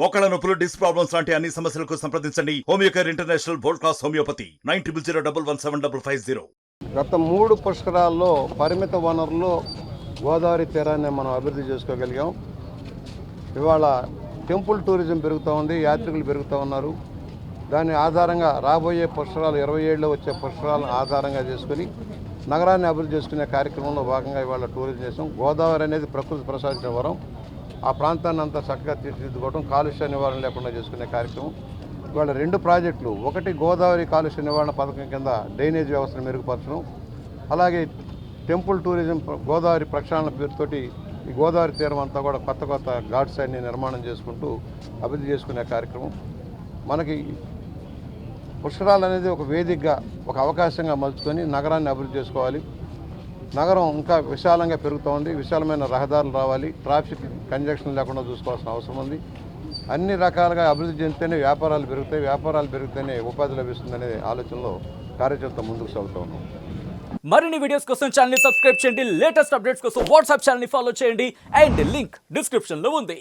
మోకాళ్ళ నొప్పులు, disc problems లాంటి అన్ని సమస్యలకు సంప్రదించండి Homeocare international world class homeopathy 9001171550. గత 3 పుష్కరాల్లో పరిమిత వనరుల్లో గోదావరి తీరాన్ని మనం అభివృద్ధి చేసుకోగలిగాం. ఇవాళ టెంపుల్ టూరిజం పెరుగుతూ ఉంది, యాత్రికులు పెరుగుతూ ఉన్నారు. దాని ఆధారంగా రాబోయే పుష్కరాలు 27లో వచ్చే పుష్కరాలను ఆధారంగా చేసుకుని నగరాన్ని అభివృద్ధి చేసుకునే కార్యక్రమంలో భాగంగా ఇవాళ టూరిజం చేసాం. గోదావరి అనేది ప్రకృతి ప్రసాదించిన వరం. ఆ ప్రాంతాన్ని అంతా చక్కగా తీర్చిదిద్దుకోవడం, కాలుష్య నివారణ లేకుండా చేసుకునే కార్యక్రమం. ఇవాళ 2 ప్రాజెక్టులు, ఒకటి గోదావరి కాలుష్య నివారణ పథకం కింద డ్రైనేజ్ వ్యవస్థను మెరుగుపరచడం, అలాగే టెంపుల్ టూరిజం గోదావరి ప్రక్షాళన పేరుతోటి ఈ గోదావరి తీరం అంతా కూడా కొత్త కొత్త ఘాట్స్ అన్ని నిర్మాణం చేసుకుంటూ అభివృద్ధి చేసుకునే కార్యక్రమం. మనకి పుష్కరాలు అనేది ఒక వేదికగా, ఒక అవకాశంగా మలుచుకొని నగరాన్ని అభివృద్ధి చేసుకోవాలి. నగరం ఇంకా విశాలంగా పెరుగుతోంది, విశాలమైన రహదారులు రావాలి, ట్రాఫిక్ కంజక్షన్ లేకుండా చూసుకోవాల్సిన అవసరం ఉంది. అన్ని రకాలుగా అభివృద్ధి చెందితేనే వ్యాపారాలు పెరుగుతాయి, వ్యాపారాలు పెరిగితేనే ఉపాధి లభిస్తుందనే ఆలోచనలో కార్యచరణతో ముందుకు సాగుతూ ఉన్నాం. మరిన్ని వీడియోస్ కోసం ఛానల్ ని సబ్స్క్రైబ్ చేయండి, లేటెస్ట్ అప్డేట్స్ కోసం వాట్సాప్ ఛానల్ ని ఫాలో చేయండి అండ్ లింక్ డిస్క్రిప్షన్ లో ఉంది.